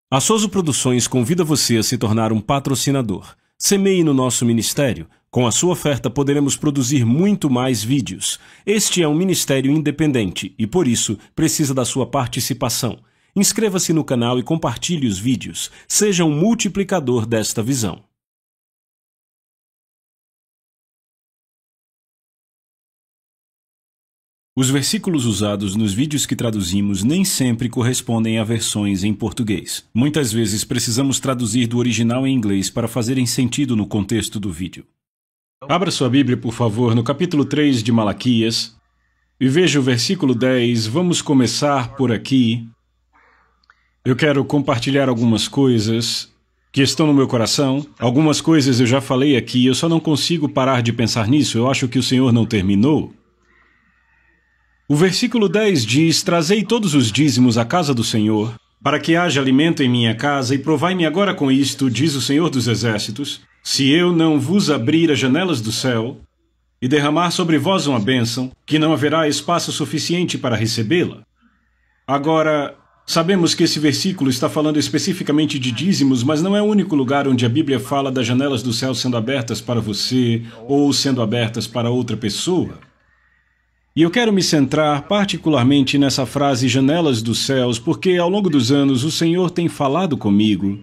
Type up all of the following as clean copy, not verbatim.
A Soso Produções convida você a se tornar um patrocinador. Semeie no nosso ministério. Com a sua oferta poderemos produzir muito mais vídeos. Este é um ministério independente e, por isso, precisa da sua participação. Inscreva-se no canal e compartilhe os vídeos. Seja um multiplicador desta visão. Os versículos usados nos vídeos que traduzimos nem sempre correspondem a versões em português. Muitas vezes precisamos traduzir do original em inglês para fazerem sentido no contexto do vídeo. Abra sua Bíblia, por favor, no capítulo 3 de Malaquias e veja o versículo 10. Vamos começar por aqui. Eu quero compartilhar algumas coisas que estão no meu coração. Algumas coisas eu já falei aqui, eu só não consigo parar de pensar nisso. Eu acho que o Senhor não terminou. O versículo 10 diz: Trazei todos os dízimos à casa do Senhor, para que haja alimento em minha casa, e provai-me agora com isto, diz o Senhor dos Exércitos, se eu não vos abrir as janelas do céu, e derramar sobre vós uma bênção, que não haverá espaço suficiente para recebê-la. Agora, sabemos que esse versículo está falando especificamente de dízimos, mas não é o único lugar onde a Bíblia fala das janelas do céu sendo abertas para você, ou sendo abertas para outra pessoa. E eu quero me centrar particularmente nessa frase janelas dos céus, porque ao longo dos anos o Senhor tem falado comigo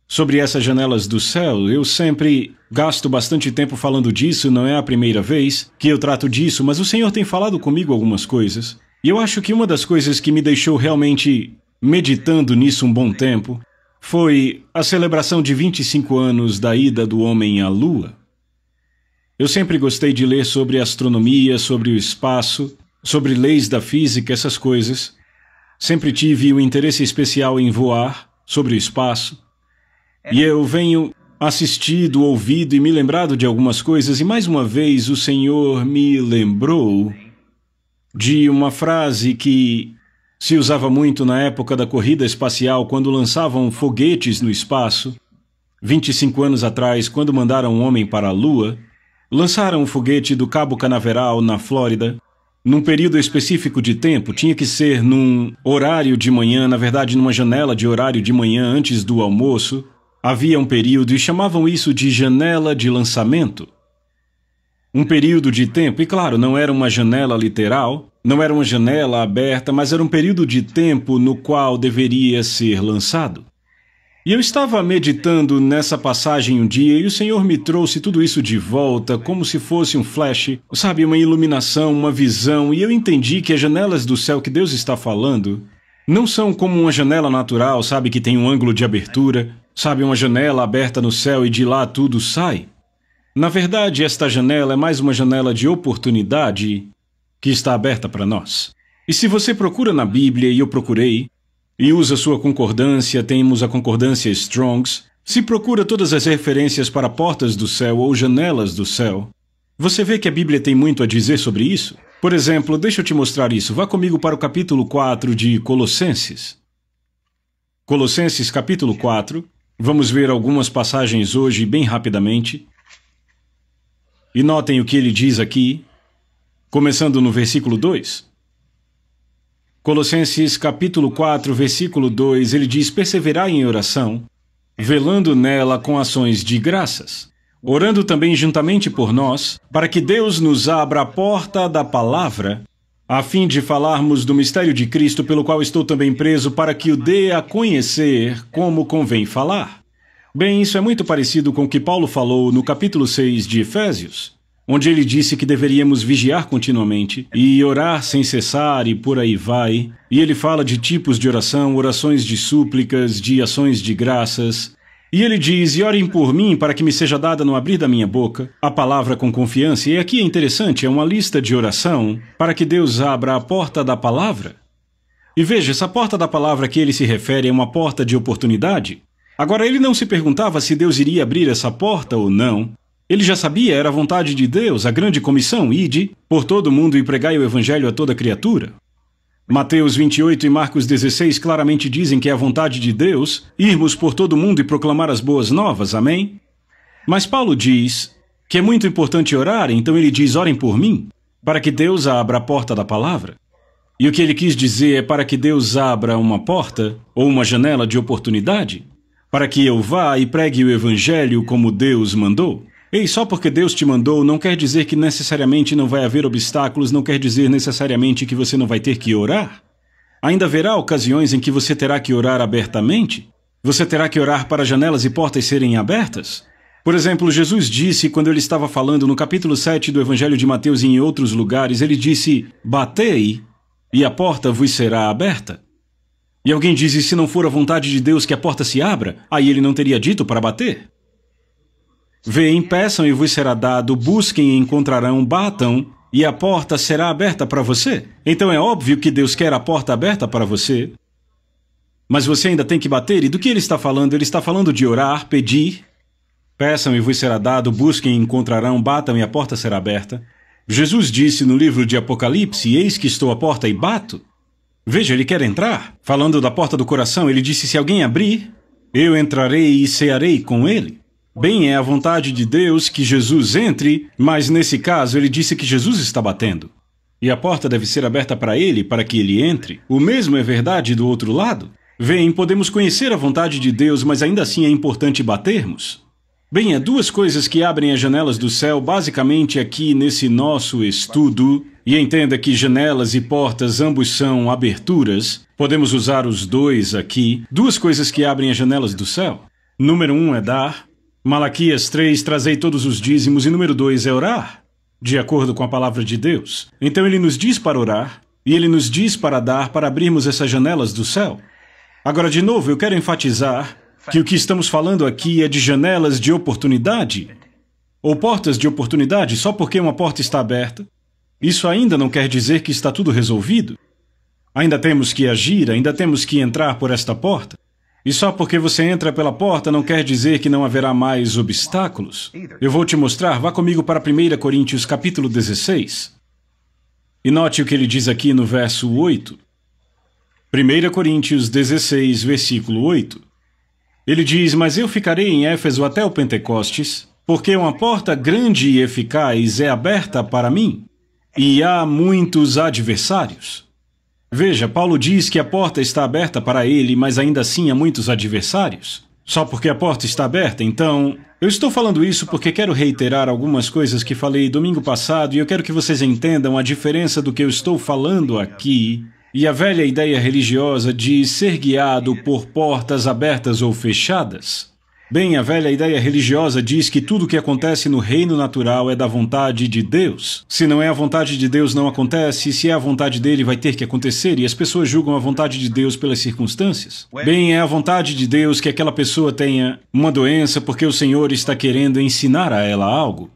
sobre essas janelas do céu. Eu sempre gasto bastante tempo falando disso, não é a primeira vez que eu trato disso, mas o Senhor tem falado comigo algumas coisas. E eu acho que uma das coisas que me deixou realmente meditando nisso um bom tempo foi a celebração de 25 anos da ida do homem à Lua. Eu sempre gostei de ler sobre astronomia, sobre o espaço, sobre leis da física, essas coisas. Sempre tive um interesse especial em voar, sobre o espaço. E eu venho assistido, ouvido e me lembrado de algumas coisas, e mais uma vez o Senhor me lembrou de uma frase que se usava muito na época da corrida espacial, quando lançavam foguetes no espaço. 25 anos atrás, quando mandaram um homem para a Lua, lançaram o foguete do Cabo Canaveral, na Flórida, num período específico de tempo. Tinha que ser num horário de manhã, na verdade numa janela de horário de manhã antes do almoço. Havia um período e chamavam isso de janela de lançamento. Um período de tempo, e claro, não era uma janela literal, não era uma janela aberta, mas era um período de tempo no qual deveria ser lançado. E eu estava meditando nessa passagem um dia e o Senhor me trouxe tudo isso de volta, como se fosse um flash, sabe, uma iluminação, uma visão, e eu entendi que as janelas do céu que Deus está falando não são como uma janela natural, sabe, que tem um ângulo de abertura, sabe, uma janela aberta no céu e de lá tudo sai. Na verdade, esta janela é mais uma janela de oportunidade que está aberta para nós. E se você procura na Bíblia, e eu procurei, e usa sua concordância, temos a concordância Strongs, se procura todas as referências para portas do céu ou janelas do céu, você vê que a Bíblia tem muito a dizer sobre isso. Por exemplo, deixa eu te mostrar isso. Vá comigo para o capítulo 4 de Colossenses. Colossenses capítulo 4. Vamos ver algumas passagens hoje bem rapidamente. E notem o que ele diz aqui, começando no versículo 2. Colossenses capítulo 4, versículo 2, ele diz: perseverai em oração, velando nela com ações de graças, orando também juntamente por nós, para que Deus nos abra a porta da palavra, a fim de falarmos do mistério de Cristo, pelo qual estou também preso, para que o dê a conhecer como convém falar. Bem, isso é muito parecido com o que Paulo falou no capítulo 6 de Efésios, onde ele disse que deveríamos vigiar continuamente e orar sem cessar e por aí vai. E ele fala de tipos de oração, orações de súplicas, de ações de graças. E ele diz: e orem por mim para que me seja dada no abrir da minha boca a palavra com confiança. E aqui é interessante, é uma lista de oração para que Deus abra a porta da palavra. E veja, essa porta da palavra que ele se refere é uma porta de oportunidade. Agora, ele não se perguntava se Deus iria abrir essa porta ou não. Ele já sabia, era a vontade de Deus, a grande comissão: ide por todo mundo e pregai o evangelho a toda criatura. Mateus 28 e Marcos 16 claramente dizem que é a vontade de Deus irmos por todo mundo e proclamar as boas novas, amém? Mas Paulo diz que é muito importante orar, então ele diz: orem por mim, para que Deus abra a porta da palavra. E o que ele quis dizer é para que Deus abra uma porta ou uma janela de oportunidade, para que eu vá e pregue o evangelho como Deus mandou. Ei, só porque Deus te mandou não quer dizer que necessariamente não vai haver obstáculos, não quer dizer necessariamente que você não vai ter que orar. Ainda haverá ocasiões em que você terá que orar abertamente. Você terá que orar para janelas e portas serem abertas. Por exemplo, Jesus disse, quando ele estava falando no capítulo 7 do Evangelho de Mateus e em outros lugares, ele disse, batei e a porta vos será aberta. E alguém diz, e se não for a vontade de Deus que a porta se abra, aí ele não teria dito para bater? Vêem, peçam e vos será dado, busquem e encontrarão, batam e a porta será aberta para você. Então é óbvio que Deus quer a porta aberta para você, mas você ainda tem que bater. E do que ele está falando? Ele está falando de orar, pedir, peçam e vos será dado, busquem e encontrarão, batam e a porta será aberta. Jesus disse no livro de Apocalipse, eis que estou à porta e bato. Veja, ele quer entrar. Falando da porta do coração, ele disse, se alguém abrir, eu entrarei e cearei com ele. Bem, é a vontade de Deus que Jesus entre, mas nesse caso ele disse que Jesus está batendo. E a porta deve ser aberta para ele, para que ele entre. O mesmo é verdade do outro lado. Bem, podemos conhecer a vontade de Deus, mas ainda assim é importante batermos. Bem, há duas coisas que abrem as janelas do céu, basicamente aqui nesse nosso estudo. E entenda que janelas e portas ambos são aberturas. Podemos usar os dois aqui. Duas coisas que abrem as janelas do céu. Número 1 é dar. Malaquias 3, trazei todos os dízimos. E número 2 é orar, de acordo com a palavra de Deus. Então ele nos diz para orar, e ele nos diz para dar, para abrirmos essas janelas do céu. Agora, de novo, eu quero enfatizar que o que estamos falando aqui é de janelas de oportunidade, ou portas de oportunidade. Só porque uma porta está aberta, isso ainda não quer dizer que está tudo resolvido. Ainda temos que agir, ainda temos que entrar por esta porta. E só porque você entra pela porta não quer dizer que não haverá mais obstáculos. Eu vou te mostrar, vá comigo para 1 Coríntios capítulo 16. E note o que ele diz aqui no verso 8. 1 Coríntios 16, versículo 8. Ele diz, mas eu ficarei em Éfeso até o Pentecostes, porque uma porta grande e eficaz é aberta para mim, e há muitos adversários. Veja, Paulo diz que a porta está aberta para ele, mas ainda assim há muitos adversários. Só porque a porta está aberta, então... Eu estou falando isso porque quero reiterar algumas coisas que falei domingo passado e eu quero que vocês entendam a diferença do que eu estou falando aqui e a velha ideia religiosa de ser guiado por portas abertas ou fechadas. Bem, a velha ideia religiosa diz que tudo o que acontece no reino natural é da vontade de Deus. Se não é a vontade de Deus, não acontece, e se é a vontade dele, vai ter que acontecer, e as pessoas julgam a vontade de Deus pelas circunstâncias. Bem, é a vontade de Deus que aquela pessoa tenha uma doença porque o Senhor está querendo ensinar a ela algo.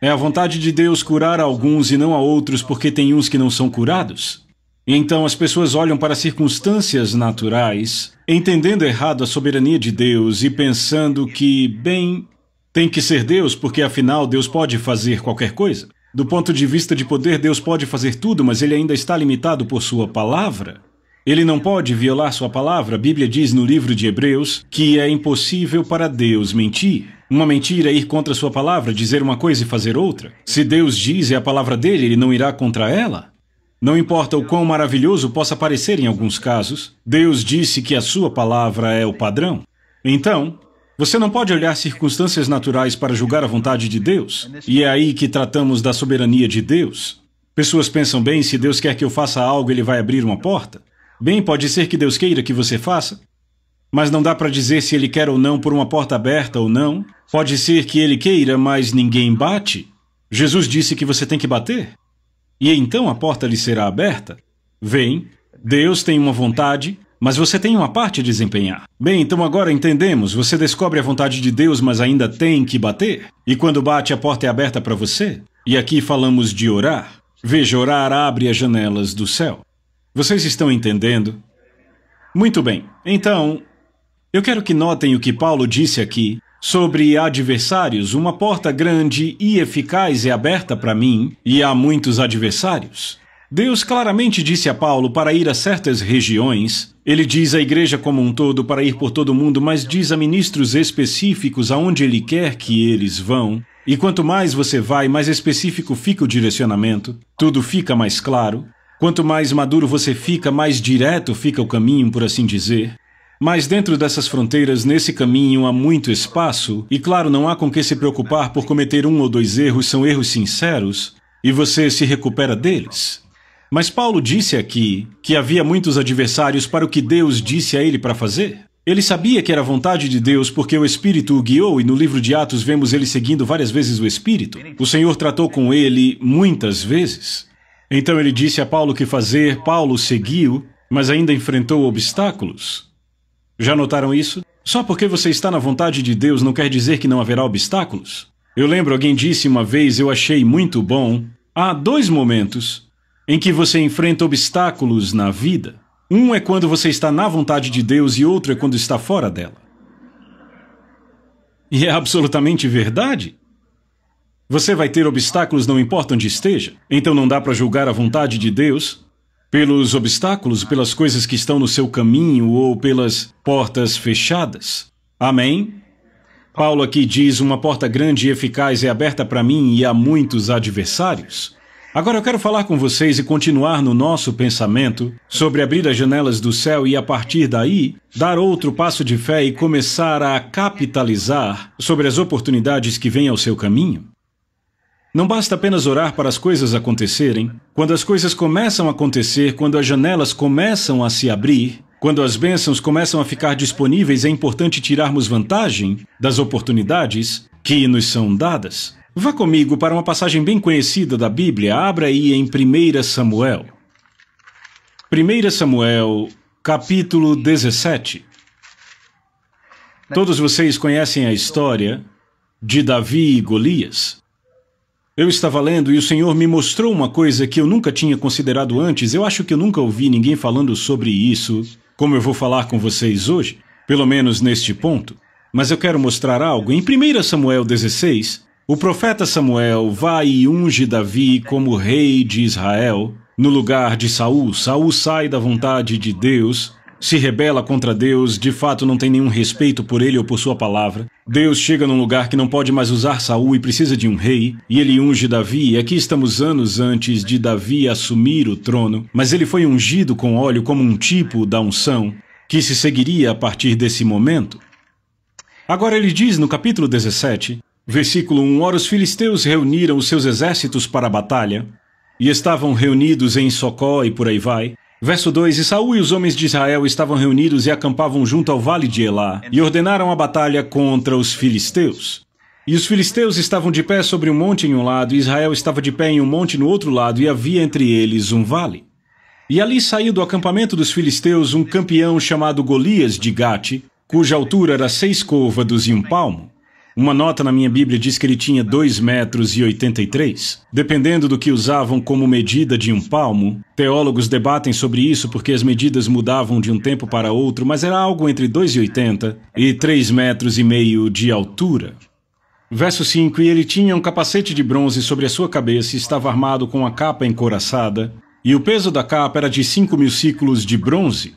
É a vontade de Deus curar a alguns e não a outros porque tem uns que não são curados. E então as pessoas olham para circunstâncias naturais, entendendo errado a soberania de Deus e pensando que, bem, tem que ser Deus porque afinal Deus pode fazer qualquer coisa. Do ponto de vista de poder, Deus pode fazer tudo, mas ele ainda está limitado por sua palavra. Ele não pode violar sua palavra. A Bíblia diz no livro de Hebreus que é impossível para Deus mentir. Uma mentira é ir contra sua palavra, dizer uma coisa e fazer outra. Se Deus diz é a palavra dele, ele não irá contra ela. Não importa o quão maravilhoso possa parecer em alguns casos, Deus disse que a sua palavra é o padrão. Então, você não pode olhar circunstâncias naturais para julgar a vontade de Deus. E é aí que tratamos da soberania de Deus. Pessoas pensam, bem, se Deus quer que eu faça algo, ele vai abrir uma porta. Bem, pode ser que Deus queira que você faça, mas não dá para dizer se ele quer ou não por uma porta aberta ou não. Pode ser que ele queira, mas ninguém bate. Jesus disse que você tem que bater. E então a porta lhe será aberta. Vem, Deus tem uma vontade, mas você tem uma parte a desempenhar. Bem, então agora entendemos, você descobre a vontade de Deus, mas ainda tem que bater. E quando bate, a porta é aberta para você. E aqui falamos de orar. Veja, orar abre as janelas do céu. Vocês estão entendendo? Muito bem, então, eu quero que notem o que Paulo disse aqui sobre adversários. Uma porta grande e eficaz é aberta para mim, e há muitos adversários. Deus claramente disse a Paulo para ir a certas regiões. Ele diz à igreja como um todo para ir por todo o mundo, mas diz a ministros específicos aonde ele quer que eles vão. E quanto mais você vai, mais específico fica o direcionamento. Tudo fica mais claro. Quanto mais maduro você fica, mais direto fica o caminho, por assim dizer. Mas dentro dessas fronteiras, nesse caminho, há muito espaço, e claro, não há com que se preocupar por cometer 1 ou 2 erros, são erros sinceros, e você se recupera deles. Mas Paulo disse aqui que havia muitos adversários para o que Deus disse a ele para fazer. Ele sabia que era a vontade de Deus porque o Espírito o guiou, e no livro de Atos vemos ele seguindo várias vezes o Espírito. O Senhor tratou com ele muitas vezes. Então ele disse a Paulo o que fazer, Paulo seguiu, mas ainda enfrentou obstáculos. Já notaram isso? Só porque você está na vontade de Deus não quer dizer que não haverá obstáculos. Eu lembro, alguém disse uma vez, eu achei muito bom, há 2 momentos em que você enfrenta obstáculos na vida. Um é quando você está na vontade de Deus e outro é quando está fora dela. E é absolutamente verdade. Você vai ter obstáculos não importa onde esteja. Então não dá para julgar a vontade de Deus pelos obstáculos, pelas coisas que estão no seu caminho ou pelas portas fechadas. Amém? Paulo aqui diz, uma porta grande e eficaz é aberta para mim e há muitos adversários. Agora eu quero falar com vocês e continuar no nosso pensamento sobre abrir as janelas do céu e a partir daí, dar outro passo de fé e começar a capitalizar sobre as oportunidades que vêm ao seu caminho. Não basta apenas orar para as coisas acontecerem. Quando as coisas começam a acontecer, quando as janelas começam a se abrir, quando as bênçãos começam a ficar disponíveis, é importante tirarmos vantagem das oportunidades que nos são dadas. Vá comigo para uma passagem bem conhecida da Bíblia. Abra aí em 1 Samuel. 1 Samuel, capítulo 17. Todos vocês conhecem a história de Davi e Golias. Eu estava lendo e o Senhor me mostrou uma coisa que eu nunca tinha considerado antes. Eu acho que eu nunca ouvi ninguém falando sobre isso, como eu vou falar com vocês hoje, pelo menos neste ponto. Mas eu quero mostrar algo. Em 1 Samuel 16, o profeta Samuel vai e unge Davi como rei de Israel no lugar de Saul. Saul sai da vontade de Deus, se rebela contra Deus, de fato não tem nenhum respeito por ele ou por sua palavra. Deus chega num lugar que não pode mais usar Saul e precisa de um rei, e ele unge Davi, e aqui estamos anos antes de Davi assumir o trono, mas ele foi ungido com óleo como um tipo da unção que se seguiria a partir desse momento. Agora ele diz no capítulo 17, versículo 1, ora os filisteus reuniram os seus exércitos para a batalha, e estavam reunidos em Socó e por aí vai. Verso 2, e Saul e os homens de Israel estavam reunidos e acampavam junto ao vale de Elá, e ordenaram a batalha contra os filisteus. E os filisteus estavam de pé sobre um monte em um lado, e Israel estava de pé em um monte no outro lado, e havia entre eles um vale. E ali saiu do acampamento dos filisteus um campeão chamado Golias de Gate, cuja altura era 6 côvados e 1 palmo. Uma nota na minha Bíblia diz que ele tinha 2,83 metros. Dependendo do que usavam como medida de 1 palmo, teólogos debatem sobre isso porque as medidas mudavam de um tempo para outro, mas era algo entre 2,80 e 3,5 metros de altura. Verso 5, e ele tinha um capacete de bronze sobre a sua cabeça e estava armado com a capa encouraçada, e o peso da capa era de 5.000 siclos de bronze.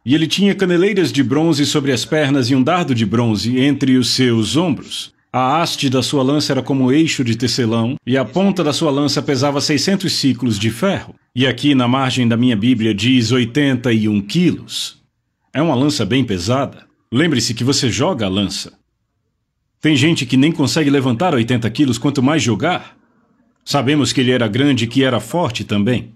E ele tinha caneleiras de bronze sobre as pernas e um dardo de bronze entre os seus ombros. A haste da sua lança era como eixo de tecelão, e a ponta da sua lança pesava 600 siclos de ferro. E aqui na margem da minha Bíblia diz 81 quilos. É uma lança bem pesada. Lembre-se que você joga a lança. Tem gente que nem consegue levantar 80 quilos, quanto mais jogar. Sabemos que ele era grande e que era forte também.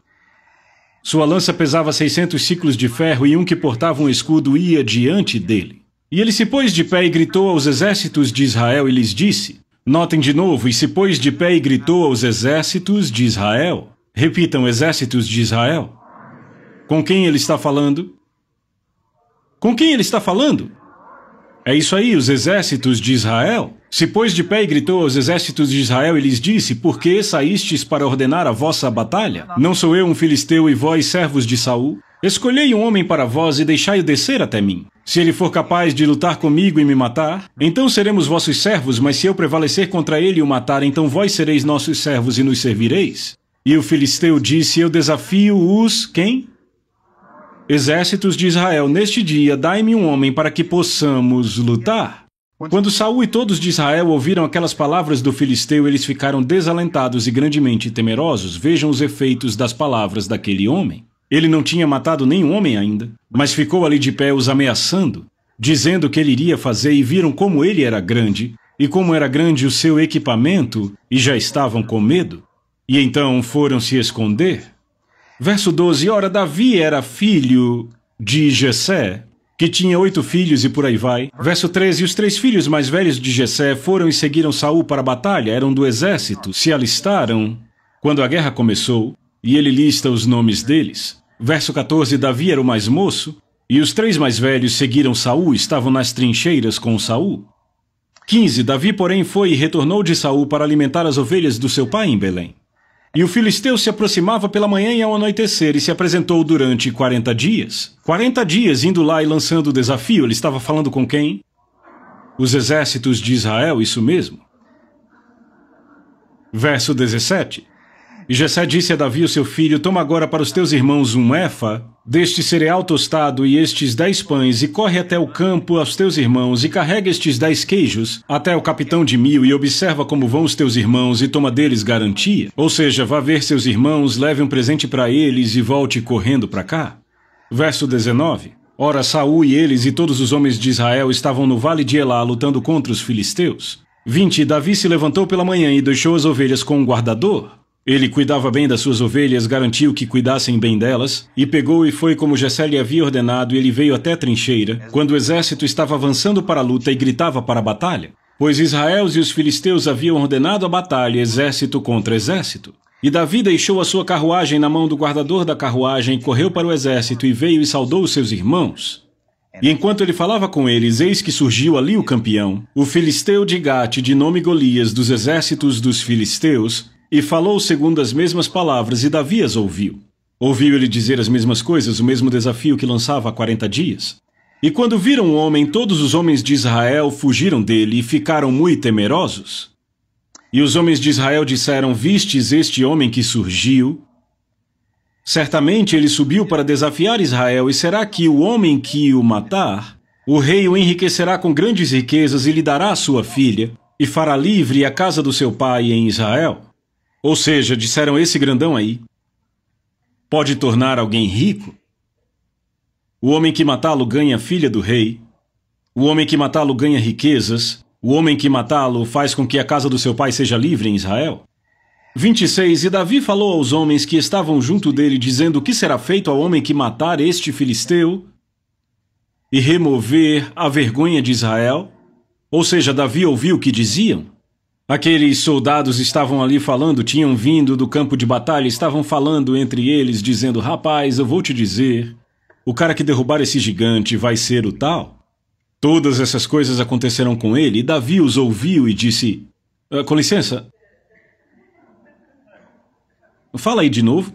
Sua lança pesava 600 siclos de ferro e um que portava um escudo ia diante dele. E ele se pôs de pé e gritou aos exércitos de Israel e lhes disse, notem de novo, e se pôs de pé e gritou aos exércitos de Israel. Repitam, exércitos de Israel. Com quem ele está falando? Com quem ele está falando? É isso aí, os exércitos de Israel. Se pôs de pé e gritou aos exércitos de Israel e lhes disse, por que saístes para ordenar a vossa batalha? Não sou eu um filisteu e vós servos de Saul? Escolhei um homem para vós e deixai-o descer até mim. Se ele for capaz de lutar comigo e me matar, então seremos vossos servos, mas se eu prevalecer contra ele e o matar, então vós sereis nossos servos e nos servireis. E o filisteu disse, eu desafio os... quem? Exércitos de Israel, neste dia, dai-me um homem para que possamos lutar. Quando Saul e todos de Israel ouviram aquelas palavras do filisteu, eles ficaram desalentados e grandemente temerosos. Vejam os efeitos das palavras daquele homem. Ele não tinha matado nenhum homem ainda, mas ficou ali de pé os ameaçando, dizendo o que ele iria fazer, e viram como ele era grande, e como era grande o seu equipamento, e já estavam com medo. E então foram se esconder. Verso 12, ora, Davi era filho de Jessé, que tinha 8 filhos e por aí vai. Verso 13, os 3 filhos mais velhos de Jessé foram e seguiram Saul para a batalha, eram do exército, se alistaram quando a guerra começou, e ele lista os nomes deles. Verso 14, Davi era o mais moço, e os 3 mais velhos seguiram Saul, estavam nas trincheiras com Saul. 15, Davi, porém, foi e retornou de Saul para alimentar as ovelhas do seu pai em Belém. E o filisteu se aproximava pela manhã e ao anoitecer, e se apresentou durante 40 dias. 40 dias indo lá e lançando o desafio. Ele estava falando com quem? Os exércitos de Israel, isso mesmo. Verso 17. E Jessé disse a Davi, o seu filho, toma agora para os teus irmãos um efa deste cereal tostado e estes 10 pães, e corre até o campo aos teus irmãos, e carrega estes 10 queijos até o capitão de 1000, e observa como vão os teus irmãos, e toma deles garantia. Ou seja, vá ver seus irmãos, leve um presente para eles, e volte correndo para cá. Verso 19. Ora, Saul e eles e todos os homens de Israel estavam no vale de Elá, lutando contra os filisteus. 20. Davi se levantou pela manhã e deixou as ovelhas com um guardador. Ele cuidava bem das suas ovelhas, garantiu que cuidassem bem delas, e pegou e foi como Jessé lhe havia ordenado, e ele veio até a trincheira, quando o exército estava avançando para a luta e gritava para a batalha. Pois Israel e os filisteus haviam ordenado a batalha, exército contra exército. E Davi deixou a sua carruagem na mão do guardador da carruagem, correu para o exército e veio e saudou os seus irmãos. E enquanto ele falava com eles, eis que surgiu ali o campeão, o filisteu de Gate, de nome Golias, dos exércitos dos filisteus, e falou segundo as mesmas palavras, e Davi as ouviu. Ouviu ele dizer as mesmas coisas, o mesmo desafio que lançava há 40 dias. E quando viram o homem, todos os homens de Israel fugiram dele e ficaram muito temerosos. E os homens de Israel disseram, vistes este homem que surgiu? Certamente ele subiu para desafiar Israel, e será que o homem que o matar, o rei o enriquecerá com grandes riquezas e lhe dará a sua filha, e fará livre a casa do seu pai em Israel? Ou seja, disseram, esse grandão aí pode tornar alguém rico? O homem que matá-lo ganha a filha do rei. O homem que matá-lo ganha riquezas. O homem que matá-lo faz com que a casa do seu pai seja livre em Israel. 26. E Davi falou aos homens que estavam junto dele, dizendo, o que será feito ao homem que matar este filisteu e remover a vergonha de Israel? Ou seja, Davi ouviu o que diziam. Aqueles soldados estavam ali falando, tinham vindo do campo de batalha, estavam falando entre eles, dizendo, rapaz, eu vou te dizer, o cara que derrubar esse gigante vai ser o tal. Todas essas coisas aconteceram com ele, e Davi os ouviu e disse, com licença, fala aí de novo.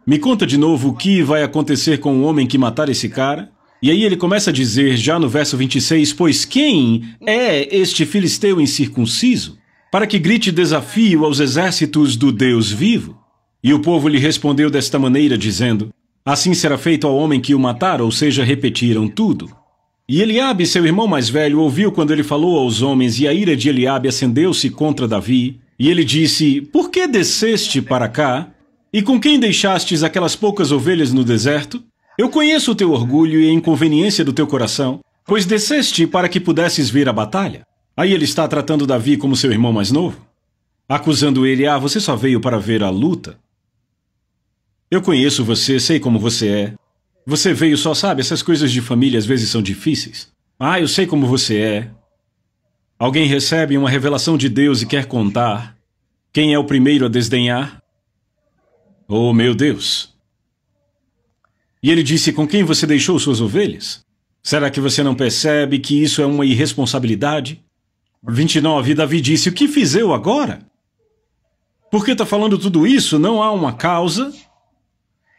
Me conta de novo o que vai acontecer com o homem que matar esse cara. E aí ele começa a dizer, já no verso 26, pois quem é este filisteu incircunciso, para que grite desafio aos exércitos do Deus vivo? E o povo lhe respondeu desta maneira, dizendo, assim será feito ao homem que o matar, ou seja, repetiram tudo. E Eliabe, seu irmão mais velho, ouviu quando ele falou aos homens, e a ira de Eliabe acendeu-se contra Davi, e ele disse, por que desceste para cá? E com quem deixastes aquelas poucas ovelhas no deserto? Eu conheço o teu orgulho e a inconveniência do teu coração, pois desceste para que pudesses ver a batalha. Aí ele está tratando Davi como seu irmão mais novo, acusando ele, você só veio para ver a luta. Eu conheço você, sei como você é. Você veio só, sabe, essas coisas de família às vezes são difíceis. Eu sei como você é. Alguém recebe uma revelação de Deus e quer contar. Quem é o primeiro a desdenhar? Oh, meu Deus! E ele disse, com quem você deixou suas ovelhas? Será que você não percebe que isso é uma irresponsabilidade? 29, Davi disse, o que fiz eu agora? Por que está falando tudo isso? Não há uma causa?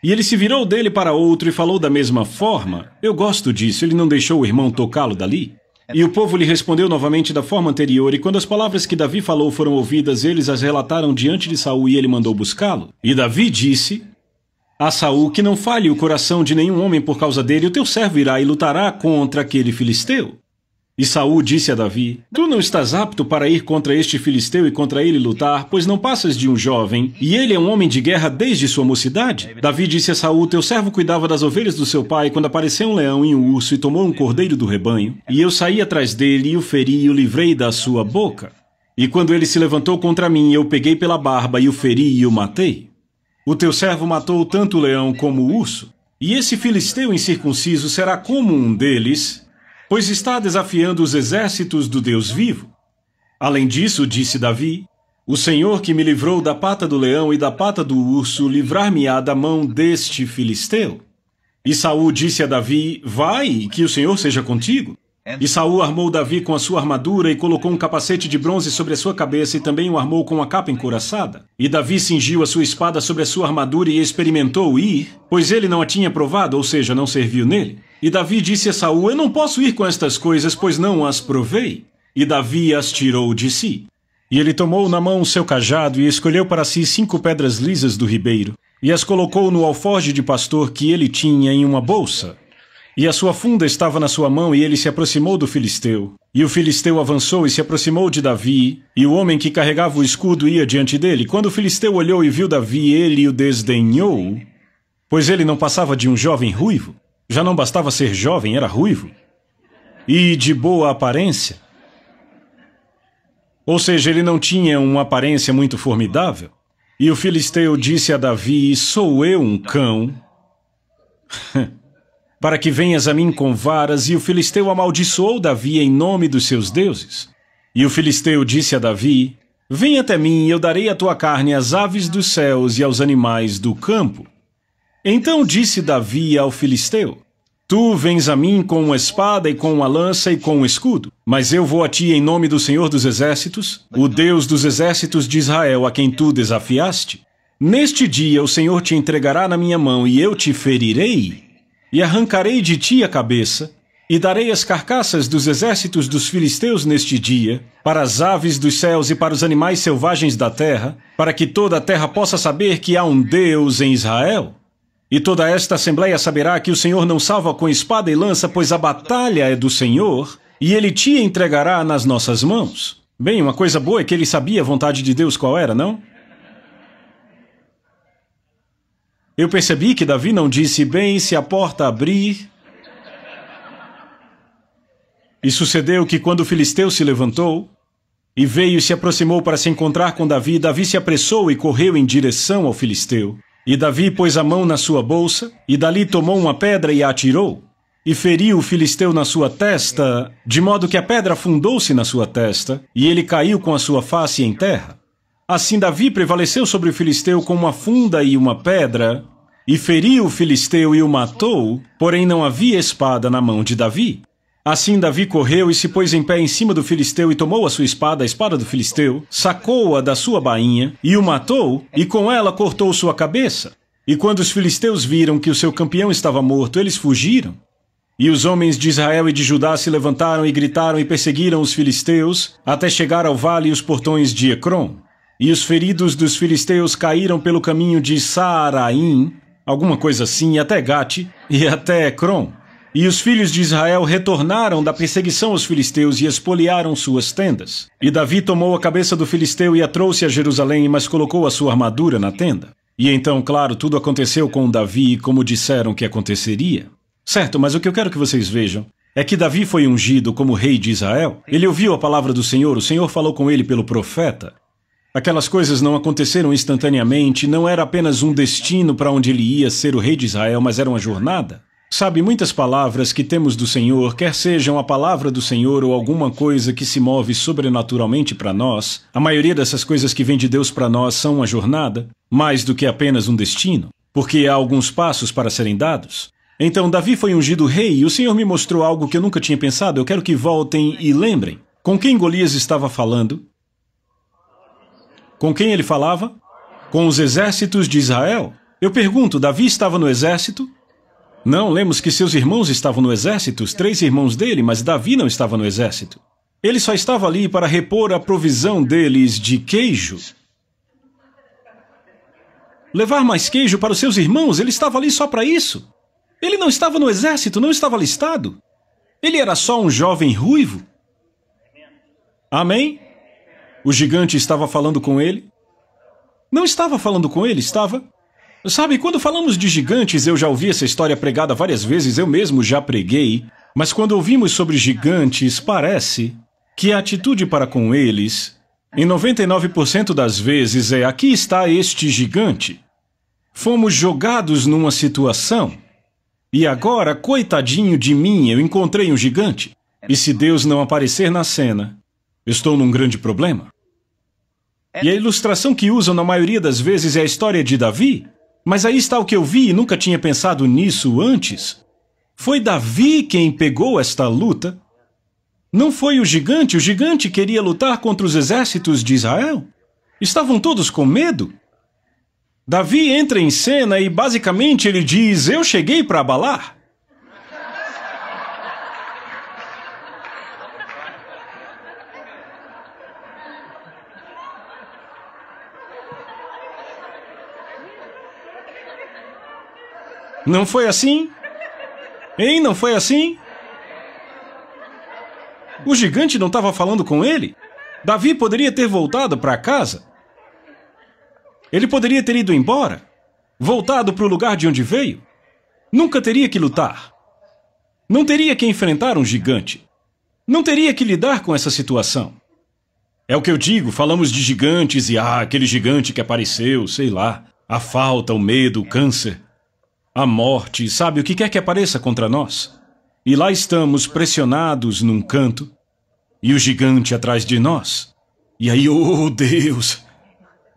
E ele se virou dele para outro e falou da mesma forma. Eu gosto disso, ele não deixou o irmão tocá-lo dali. E o povo lhe respondeu novamente da forma anterior, e quando as palavras que Davi falou foram ouvidas, eles as relataram diante de Saul e ele mandou buscá-lo. E Davi disse a Saul que não falhe o coração de nenhum homem por causa dele, o teu servo irá e lutará contra aquele filisteu. E Saul disse a Davi: Tu não estás apto para ir contra este filisteu e contra ele lutar, pois não passas de um jovem, e ele é um homem de guerra desde sua mocidade. Davi disse a Saul: Teu servo cuidava das ovelhas do seu pai, quando apareceu um leão e um urso e tomou um cordeiro do rebanho, e eu saí atrás dele e o feri e o livrei da sua boca. E quando ele se levantou contra mim, eu peguei pela barba e o feri e o matei. O teu servo matou tanto o leão como o urso, e esse filisteu incircunciso será como um deles, pois está desafiando os exércitos do Deus vivo. Além disso, disse Davi, o Senhor que me livrou da pata do leão e da pata do urso, livrar-me-á da mão deste filisteu. E Saul disse a Davi: Vai, que o Senhor seja contigo. E Saul armou Davi com a sua armadura e colocou um capacete de bronze sobre a sua cabeça e também o armou com a capa encouraçada. E Davi cingiu a sua espada sobre a sua armadura e experimentou ir, pois ele não a tinha provado, ou seja, não serviu nele. E Davi disse a Saul: Eu não posso ir com estas coisas, pois não as provei. E Davi as tirou de si. E ele tomou na mão o seu cajado e escolheu para si 5 pedras lisas do ribeiro, e as colocou no alforje de pastor que ele tinha em uma bolsa. E a sua funda estava na sua mão, e ele se aproximou do filisteu. E o filisteu avançou e se aproximou de Davi, e o homem que carregava o escudo ia diante dele. Quando o filisteu olhou e viu Davi, ele o desdenhou, pois ele não passava de um jovem ruivo. Já não bastava ser jovem, era ruivo. E de boa aparência. Ou seja, ele não tinha uma aparência muito formidável. E o filisteu disse a Davi: Sou eu um cão? Para que venhas a mim com varas. E o filisteu amaldiçoou Davi em nome dos seus deuses. E o filisteu disse a Davi: Vem até mim, e eu darei a tua carne às aves dos céus e aos animais do campo. Então disse Davi ao filisteu: Tu vens a mim com uma espada e com uma lança e com um escudo, mas eu vou a ti em nome do Senhor dos Exércitos, o Deus dos exércitos de Israel, a quem tu desafiaste. Neste dia o Senhor te entregará na minha mão, e eu te ferirei, e arrancarei de ti a cabeça, e darei as carcaças dos exércitos dos filisteus neste dia, para as aves dos céus e para os animais selvagens da terra, para que toda a terra possa saber que há um Deus em Israel. E toda esta assembleia saberá que o Senhor não salva com espada e lança, pois a batalha é do Senhor, e ele te entregará nas nossas mãos. Bem, uma coisa boa é que ele sabia a vontade de Deus qual era, não? Eu percebi que Davi não disse: Bem, se a porta abrir... E sucedeu que quando o filisteu se levantou e veio e se aproximou para se encontrar com Davi, Davi se apressou e correu em direção ao filisteu. E Davi pôs a mão na sua bolsa, e dali tomou uma pedra e a atirou, e feriu o filisteu na sua testa, de modo que a pedra afundou-se na sua testa, e ele caiu com a sua face em terra. Assim Davi prevaleceu sobre o filisteu com uma funda e uma pedra, e feriu o filisteu e o matou, porém não havia espada na mão de Davi. Assim Davi correu e se pôs em pé em cima do filisteu e tomou a sua espada, a espada do filisteu, sacou-a da sua bainha e o matou, e com ela cortou sua cabeça. E quando os filisteus viram que o seu campeão estava morto, eles fugiram. E os homens de Israel e de Judá se levantaram e gritaram e perseguiram os filisteus, até chegar ao vale e os portões de Ecrom. E os feridos dos filisteus caíram pelo caminho de Saaraim, alguma coisa assim, até Gate e até Ecrom. E os filhos de Israel retornaram da perseguição aos filisteus e espoliaram suas tendas. E Davi tomou a cabeça do filisteu e a trouxe a Jerusalém, mas colocou a sua armadura na tenda. E então, claro, tudo aconteceu com Davi como disseram que aconteceria. Certo, mas o que eu quero que vocês vejam é que Davi foi ungido como rei de Israel. Ele ouviu a palavra do Senhor, o Senhor falou com ele pelo profeta. Aquelas coisas não aconteceram instantaneamente, não era apenas um destino para onde ele ia ser o rei de Israel, mas era uma jornada. Sabe, muitas palavras que temos do Senhor, quer sejam a palavra do Senhor ou alguma coisa que se move sobrenaturalmente para nós, a maioria dessas coisas que vem de Deus para nós são uma jornada, mais do que apenas um destino, porque há alguns passos para serem dados. Então, Davi foi ungido rei e o Senhor me mostrou algo que eu nunca tinha pensado. Eu quero que voltem e lembrem. Com quem Golias estava falando? Com quem ele falava? Com os exércitos de Israel. Eu pergunto, Davi estava no exército? Não, lemos que seus irmãos estavam no exército, os 3 irmãos dele, mas Davi não estava no exército. Ele só estava ali para repor a provisão deles de queijo. Levar mais queijo para os seus irmãos, ele estava ali só para isso. Ele não estava no exército, não estava alistado. Ele era só um jovem ruivo. Amém? O gigante estava falando com ele? Não estava falando com ele, estava? Sabe, quando falamos de gigantes, eu já ouvi essa história pregada várias vezes, eu mesmo já preguei, mas quando ouvimos sobre gigantes, parece que a atitude para com eles, em 99% das vezes, é: aqui está este gigante. Fomos jogados numa situação, e agora, coitadinho de mim, eu encontrei um gigante. E se Deus não aparecer na cena, estou num grande problema. E a ilustração que usam na maioria das vezes é a história de Davi. Mas aí está o que eu vi e nunca tinha pensado nisso antes. Foi Davi quem pegou esta luta. Não foi o gigante queria lutar contra os exércitos de Israel. Estavam todos com medo. Davi entra em cena e basicamente ele diz: eu cheguei para abalar. Não foi assim? Hein, não foi assim? O gigante não estava falando com ele? Davi poderia ter voltado para casa. Ele poderia ter ido embora, voltado para o lugar de onde veio. Nunca teria que lutar. Não teria que enfrentar um gigante. Não teria que lidar com essa situação. É o que eu digo, falamos de gigantes e aquele gigante que apareceu, sei lá, a falta, o medo, o câncer, a morte, sabe o que quer que apareça contra nós? E lá estamos pressionados num canto e o gigante atrás de nós. E aí, oh Deus,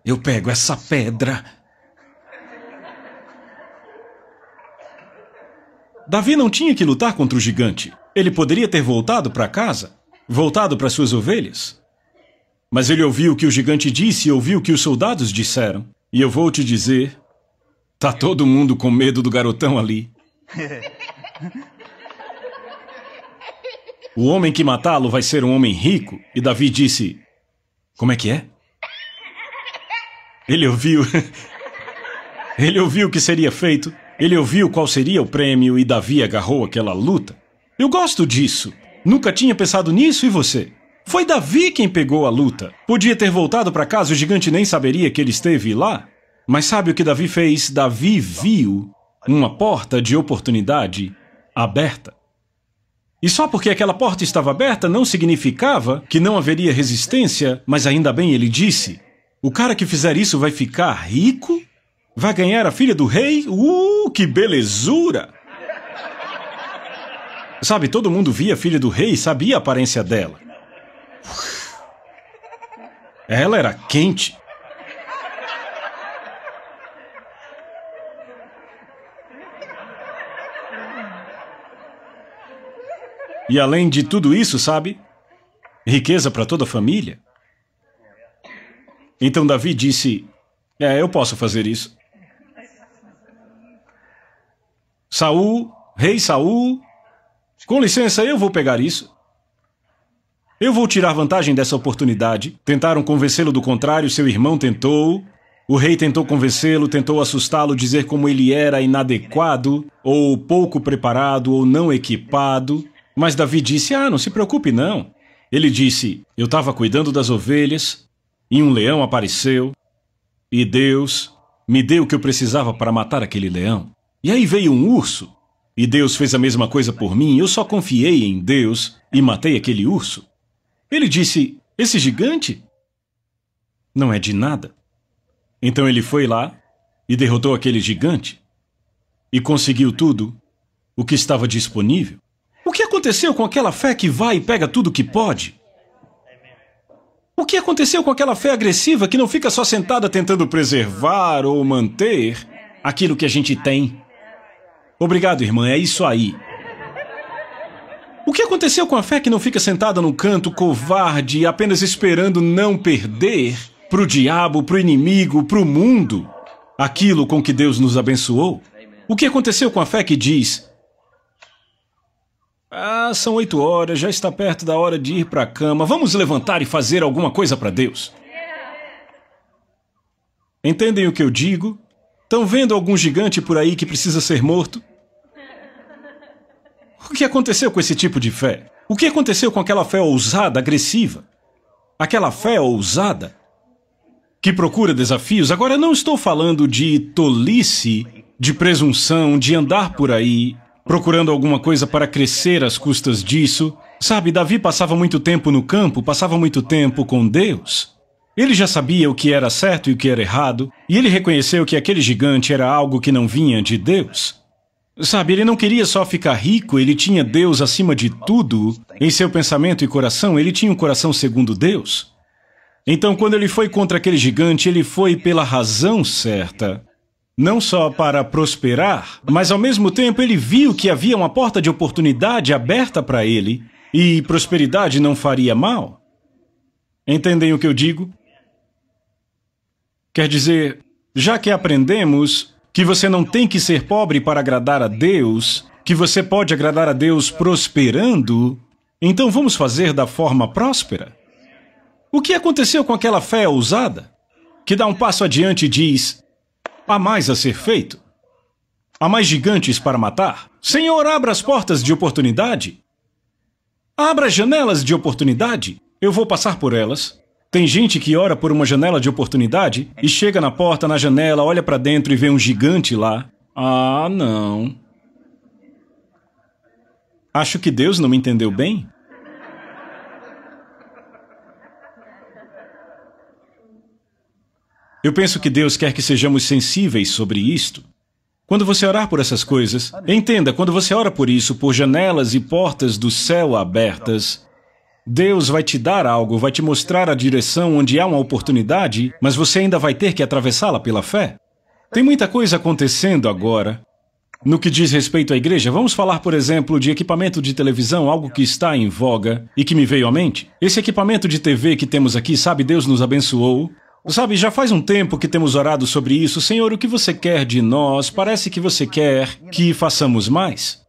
eu pego essa pedra. Davi não tinha que lutar contra o gigante. Ele poderia ter voltado para casa, voltado para suas ovelhas. Mas ele ouviu o que o gigante disse e ouviu o que os soldados disseram. E eu vou te dizer, tá todo mundo com medo do garotão ali. O homem que matá-lo vai ser um homem rico. E Davi disse, como é que é? Ele ouviu. Ele ouviu o que seria feito. Ele ouviu qual seria o prêmio e Davi agarrou aquela luta. Eu gosto disso. Nunca tinha pensado nisso, e você? Foi Davi quem pegou a luta. Podia ter voltado para casa, o gigante nem saberia que ele esteve lá. Mas sabe o que Davi fez? Davi viu uma porta de oportunidade aberta. E só porque aquela porta estava aberta não significava que não haveria resistência, mas ainda bem ele disse, o cara que fizer isso vai ficar rico? Vai ganhar a filha do rei? Que belezura! Sabe, todo mundo via a filha do rei e sabia a aparência dela. Ela era quente. E além de tudo isso, sabe? Riqueza para toda a família. Então Davi disse, eu posso fazer isso. Saul, rei Saul, com licença, eu vou pegar isso. Eu vou tirar vantagem dessa oportunidade. Tentaram convencê-lo do contrário, seu irmão tentou. O rei tentou convencê-lo, tentou assustá-lo, dizer como ele era inadequado, ou pouco preparado, ou não equipado. Mas Davi disse, não se preocupe não. Ele disse, eu estava cuidando das ovelhas, e um leão apareceu, e Deus me deu o que eu precisava para matar aquele leão. E aí veio um urso, e Deus fez a mesma coisa por mim, eu só confiei em Deus e matei aquele urso. Ele disse, esse gigante não é de nada. Então ele foi lá e derrotou aquele gigante e conseguiu tudo o que estava disponível. O que aconteceu com aquela fé que vai e pega tudo que pode? O que aconteceu com aquela fé agressiva que não fica só sentada tentando preservar ou manter aquilo que a gente tem? Obrigado, irmã, é isso aí. O que aconteceu com a fé que não fica sentada no canto, covarde, apenas esperando não perder pro diabo, pro inimigo, pro mundo, aquilo com que Deus nos abençoou? O que aconteceu com a fé que diz, são 8 horas, já está perto da hora de ir para a cama, vamos levantar e fazer alguma coisa para Deus? Entendem o que eu digo? Estão vendo algum gigante por aí que precisa ser morto? O que aconteceu com esse tipo de fé? O que aconteceu com aquela fé ousada, agressiva? Aquela fé ousada que procura desafios. Agora, eu não estou falando de tolice, de presunção, de andar por aí procurando alguma coisa para crescer às custas disso. Sabe, Davi passava muito tempo no campo, passava muito tempo com Deus. Ele já sabia o que era certo e o que era errado, e ele reconheceu que aquele gigante era algo que não vinha de Deus. Sabe, ele não queria só ficar rico, ele tinha Deus acima de tudo. Em seu pensamento e coração, ele tinha um coração segundo Deus. Então, quando ele foi contra aquele gigante, ele foi pela razão certa. Não só para prosperar, mas ao mesmo tempo ele viu que havia uma porta de oportunidade aberta para ele, e prosperidade não faria mal. Entendem o que eu digo? Quer dizer, já que aprendemos que você não tem que ser pobre para agradar a Deus, que você pode agradar a Deus prosperando, então vamos fazer da forma próspera. O que aconteceu com aquela fé ousada, que dá um passo adiante e diz: há mais a ser feito? Há mais gigantes para matar? Senhor, abra as portas de oportunidade. Abra as janelas de oportunidade. Eu vou passar por elas. Tem gente que ora por uma janela de oportunidade e chega na porta, na janela, olha para dentro e vê um gigante lá. Ah, não. Acho que Deus não me entendeu bem. Eu penso que Deus quer que sejamos sensíveis sobre isto. Quando você orar por essas coisas, entenda, quando você ora por isso, por janelas e portas do céu abertas, Deus vai te dar algo, vai te mostrar a direção onde há uma oportunidade, mas você ainda vai ter que atravessá-la pela fé. Tem muita coisa acontecendo agora. No que diz respeito à igreja, vamos falar, por exemplo, de equipamento de televisão, algo que está em voga e que me veio à mente. Esse equipamento de TV que temos aqui, sabe, Deus nos abençoou. Sabe, já faz um tempo que temos orado sobre isso. Senhor, o que você quer de nós? Parece que você quer que façamos mais.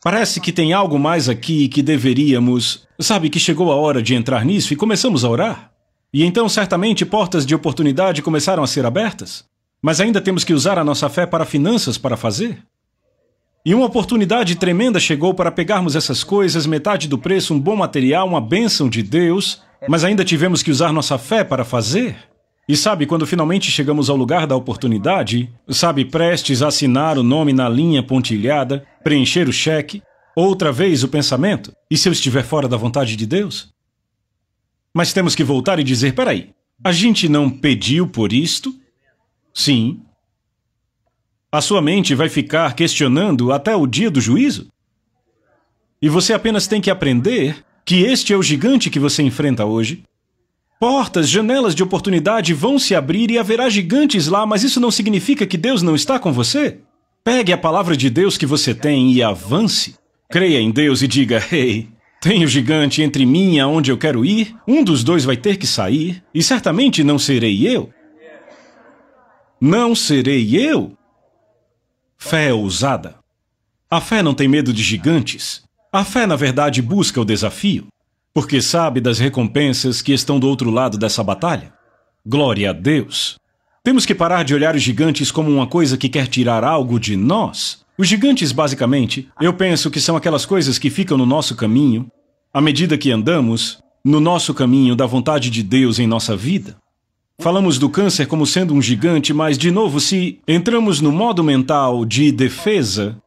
Parece que tem algo mais aqui que deveríamos... Sabe, que chegou a hora de entrar nisso e começamos a orar. E então, certamente, portas de oportunidade começaram a ser abertas. Mas ainda temos que usar a nossa fé para finanças para fazer. E uma oportunidade tremenda chegou para pegarmos essas coisas, metade do preço, um bom material, uma bênção de Deus, mas ainda tivemos que usar nossa fé para fazer. E sabe, quando finalmente chegamos ao lugar da oportunidade, sabe, prestes a assinar o nome na linha pontilhada, preencher o cheque, outra vez o pensamento, e se eu estiver fora da vontade de Deus? Mas temos que voltar e dizer, peraí, a gente não pediu por isto? Sim. A sua mente vai ficar questionando até o dia do juízo? E você apenas tem que aprender que este é o gigante que você enfrenta hoje. Portas, janelas de oportunidade vão se abrir e haverá gigantes lá, mas isso não significa que Deus não está com você. Pegue a palavra de Deus que você tem e avance. Creia em Deus e diga, ei, tenho gigante entre mim e aonde eu quero ir, um dos dois vai ter que sair, e certamente não serei eu. Não serei eu. Fé ousada. A fé não tem medo de gigantes. A fé, na verdade, busca o desafio. Porque sabe das recompensas que estão do outro lado dessa batalha? Glória a Deus! Temos que parar de olhar os gigantes como uma coisa que quer tirar algo de nós. Os gigantes, basicamente, eu penso que são aquelas coisas que ficam no nosso caminho, à medida que andamos, no nosso caminho da vontade de Deus em nossa vida. Falamos do câncer como sendo um gigante, mas, de novo, se entramos no modo mental de defesa,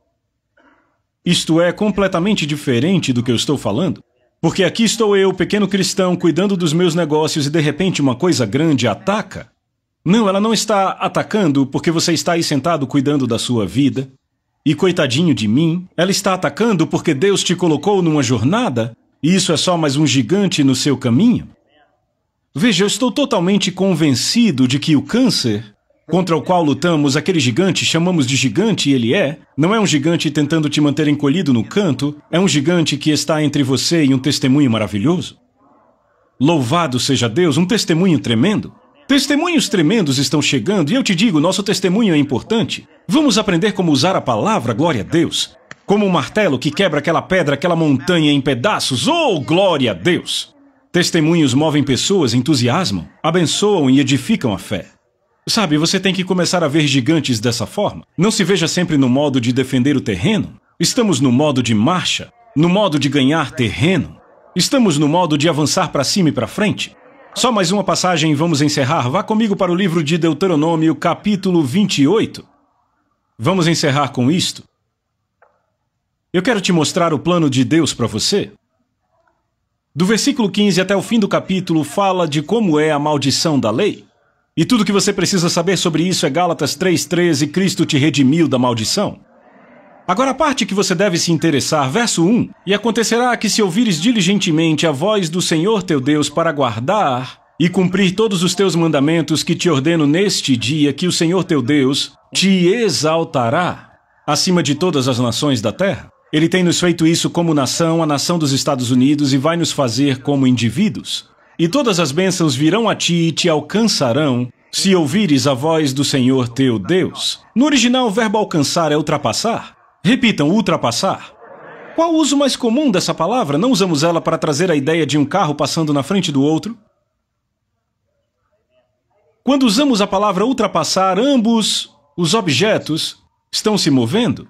isto é completamente diferente do que eu estou falando. Porque aqui estou eu, pequeno cristão, cuidando dos meus negócios e de repente uma coisa grande ataca. Não, ela não está atacando porque você está aí sentado cuidando da sua vida. E coitadinho de mim, ela está atacando porque Deus te colocou numa jornada e isso é só mais um gigante no seu caminho. Veja, eu estou totalmente convencido de que o câncer, contra o qual lutamos, aquele gigante, chamamos de gigante e ele não é um gigante tentando te manter encolhido no canto, é um gigante que está entre você e um testemunho maravilhoso. Louvado seja Deus, um testemunho tremendo. Testemunhos tremendos estão chegando e eu te digo, nosso testemunho é importante. Vamos aprender como usar a palavra, glória a Deus. Como um martelo que quebra aquela pedra, aquela montanha em pedaços, oh, glória a Deus. Testemunhos movem pessoas, entusiasmam, abençoam e edificam a fé. Sabe, você tem que começar a ver gigantes dessa forma. Não se veja sempre no modo de defender o terreno. Estamos no modo de marcha, no modo de ganhar terreno. Estamos no modo de avançar para cima e para frente. Só mais uma passagem e vamos encerrar. Vá comigo para o livro de Deuteronômio, capítulo 28. Vamos encerrar com isto. Eu quero te mostrar o plano de Deus para você. Do versículo 15 até o fim do capítulo fala de como é a maldição da lei. E tudo que você precisa saber sobre isso é Gálatas 3,13, Cristo te redimiu da maldição. Agora a parte que você deve se interessar, verso 1. E acontecerá que se ouvires diligentemente a voz do Senhor teu Deus para guardar e cumprir todos os teus mandamentos que te ordeno neste dia, que o Senhor teu Deus te exaltará acima de todas as nações da terra. Ele tem nos feito isso como nação, a nação dos Estados Unidos, e vai nos fazer como indivíduos. E todas as bênçãos virão a ti e te alcançarão, se ouvires a voz do Senhor teu Deus. No original, o verbo alcançar é ultrapassar. Repitam, ultrapassar. Qual o uso mais comum dessa palavra? Não usamos ela para trazer a ideia de um carro passando na frente do outro? Quando usamos a palavra ultrapassar, ambos os objetos estão se movendo.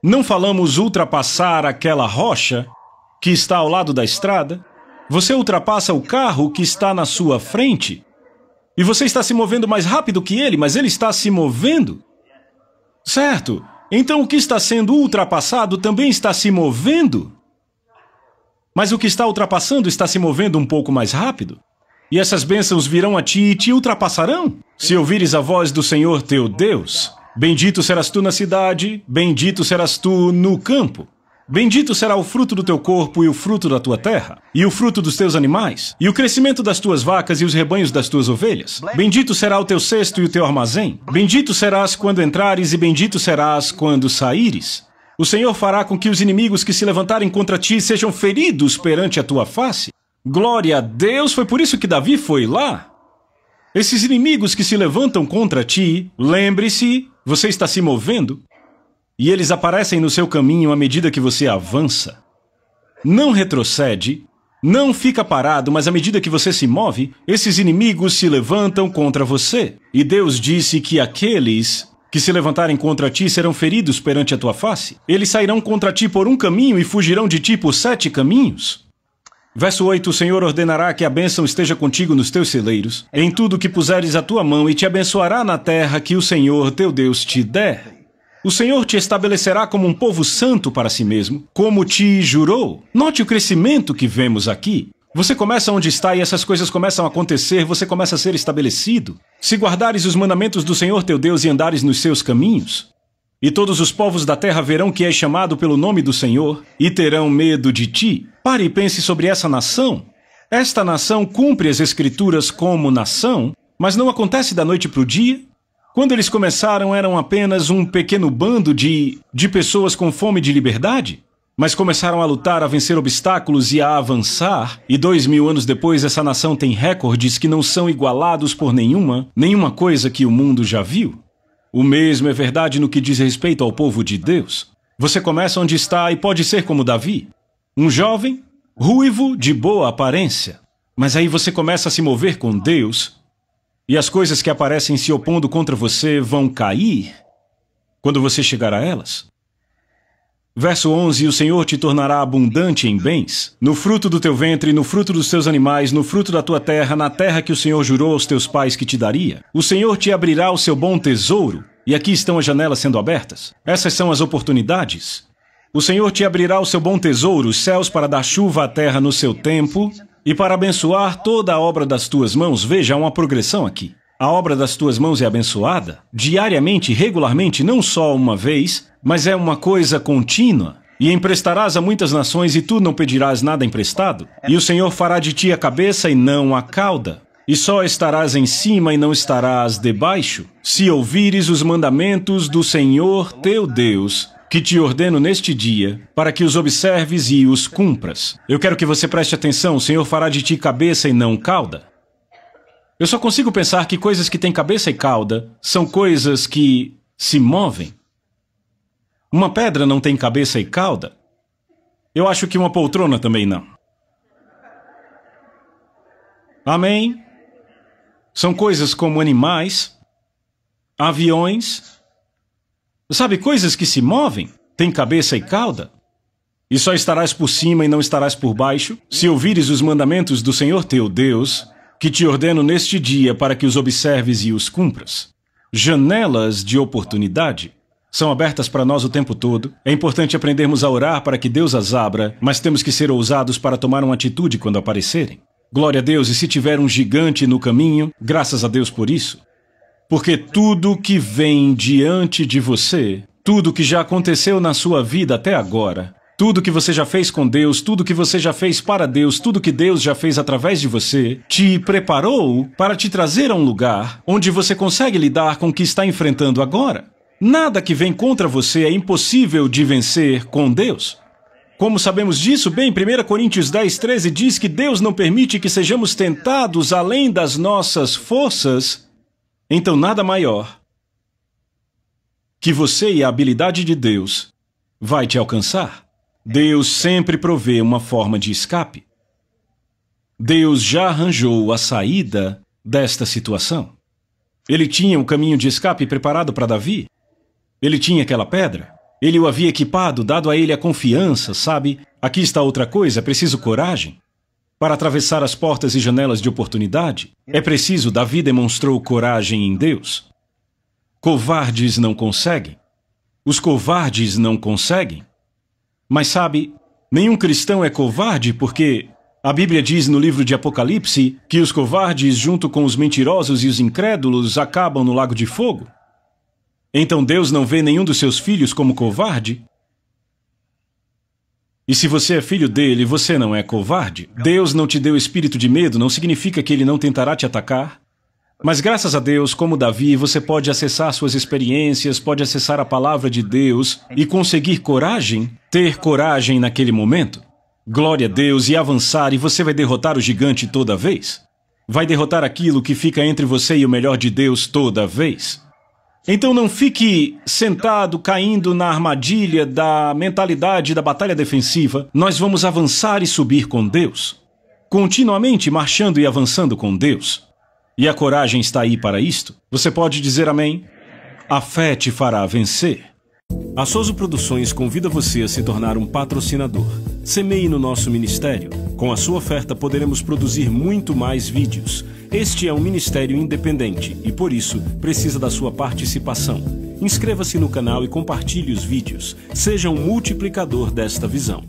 Não falamos ultrapassar aquela rocha que está ao lado da estrada. Você ultrapassa o carro que está na sua frente e você está se movendo mais rápido que ele, mas ele está se movendo. Certo? Então o que está sendo ultrapassado também está se movendo. Mas o que está ultrapassando está se movendo um pouco mais rápido. E essas bênçãos virão a ti e te ultrapassarão, se ouvires a voz do Senhor teu Deus. Bendito serás tu na cidade, bendito serás tu no campo. Bendito será o fruto do teu corpo e o fruto da tua terra, e o fruto dos teus animais, e o crescimento das tuas vacas e os rebanhos das tuas ovelhas. Bendito será o teu cesto e o teu armazém. Bendito serás quando entrares e bendito serás quando saíres. O Senhor fará com que os inimigos que se levantarem contra ti sejam feridos perante a tua face. Glória a Deus, foi por isso que Davi foi lá. Esses inimigos que se levantam contra ti, lembre-se, você está se movendo. E eles aparecem no seu caminho à medida que você avança. Não retrocede, não fica parado, mas à medida que você se move, esses inimigos se levantam contra você. E Deus disse que aqueles que se levantarem contra ti serão feridos perante a tua face. Eles sairão contra ti por um caminho e fugirão de ti por 7 caminhos. Verso 8, o Senhor ordenará que a bênção esteja contigo nos teus celeiros, em tudo que puseres a tua mão, e te abençoará na terra que o Senhor teu Deus te der. O Senhor te estabelecerá como um povo santo para si mesmo, como te jurou. Note o crescimento que vemos aqui. Você começa onde está e essas coisas começam a acontecer, você começa a ser estabelecido. Se guardares os mandamentos do Senhor teu Deus e andares nos seus caminhos, e todos os povos da terra verão que és chamado pelo nome do Senhor, e terão medo de ti. Pare e pense sobre essa nação. Esta nação cumpre as Escrituras como nação, mas não acontece da noite para o dia. Quando eles começaram, eram apenas um pequeno bando de pessoas com fome de liberdade, mas começaram a lutar, a vencer obstáculos e a avançar, e 2000 anos depois essa nação tem recordes que não são igualados por nenhuma coisa que o mundo já viu. O mesmo é verdade no que diz respeito ao povo de Deus. Você começa onde está e pode ser como Davi, um jovem, ruivo, de boa aparência, mas aí você começa a se mover com Deus, e as coisas que aparecem se opondo contra você vão cair quando você chegar a elas. Verso 11, o Senhor te tornará abundante em bens, no fruto do teu ventre, no fruto dos teus animais, no fruto da tua terra, na terra que o Senhor jurou aos teus pais que te daria. O Senhor te abrirá o seu bom tesouro, e aqui estão as janelas sendo abertas. Essas são as oportunidades. O Senhor te abrirá o seu bom tesouro, os céus para dar chuva à terra no seu tempo, e para abençoar toda a obra das tuas mãos. Veja, há uma progressão aqui. A obra das tuas mãos é abençoada diariamente, regularmente, não só uma vez, mas é uma coisa contínua. E emprestarás a muitas nações e tu não pedirás nada emprestado. E o Senhor fará de ti a cabeça e não a cauda. E só estarás em cima e não estarás debaixo, se ouvires os mandamentos do Senhor teu Deus, que te ordeno neste dia, para que os observes e os cumpras. Eu quero que você preste atenção, o Senhor fará de ti cabeça e não cauda. Eu só consigo pensar que coisas que têm cabeça e cauda são coisas que se movem. Uma pedra não tem cabeça e cauda. Eu acho que uma poltrona também não. Amém? São coisas como animais, aviões. Sabe, coisas que se movem, têm cabeça e cauda. E só estarás por cima e não estarás por baixo, se ouvires os mandamentos do Senhor teu Deus, que te ordeno neste dia para que os observes e os cumpras. Janelas de oportunidade são abertas para nós o tempo todo. É importante aprendermos a orar para que Deus as abra, mas temos que ser ousados para tomar uma atitude quando aparecerem. Glória a Deus, e se tiver um gigante no caminho, graças a Deus por isso. Porque tudo que vem diante de você, tudo que já aconteceu na sua vida até agora, tudo que você já fez com Deus, tudo que você já fez para Deus, tudo que Deus já fez através de você, te preparou para te trazer a um lugar onde você consegue lidar com o que está enfrentando agora. Nada que vem contra você é impossível de vencer com Deus. Como sabemos disso? Bem, 1 Coríntios 10:13 diz que Deus não permite que sejamos tentados além das nossas forças. Então nada maior que você e a habilidade de Deus vai te alcançar. Deus sempre provê uma forma de escape. Deus já arranjou a saída desta situação. Ele tinha um caminho de escape preparado para Davi. Ele tinha aquela pedra. Ele o havia equipado, dado a ele a confiança, sabe? Aqui está outra coisa, é preciso coragem. Para atravessar as portas e janelas de oportunidade, é preciso, Davi demonstrou coragem em Deus. Covardes não conseguem. Os covardes não conseguem. Mas sabe, nenhum cristão é covarde porque a Bíblia diz no livro de Apocalipse que os covardes, junto com os mentirosos e os incrédulos, acabam no lago de fogo. Então Deus não vê nenhum dos seus filhos como covarde? E se você é filho dele, você não é covarde? Deus não te deu espírito de medo, não significa que ele não tentará te atacar. Mas graças a Deus, como Davi, você pode acessar suas experiências, pode acessar a palavra de Deus e conseguir coragem, ter coragem naquele momento. Glória a Deus, e avançar, e você vai derrotar o gigante toda vez. Vai derrotar aquilo que fica entre você e o melhor de Deus toda vez. Então não fique sentado, caindo na armadilha da mentalidade da batalha defensiva. Nós vamos avançar e subir com Deus. Continuamente marchando e avançando com Deus. E a coragem está aí para isto. Você pode dizer amém? A fé te fará vencer. A Soso Produções convida você a se tornar um patrocinador. Semeie no nosso ministério. Com a sua oferta poderemos produzir muito mais vídeos. Este é um ministério independente e, por isso, precisa da sua participação. Inscreva-se no canal e compartilhe os vídeos. Seja um multiplicador desta visão.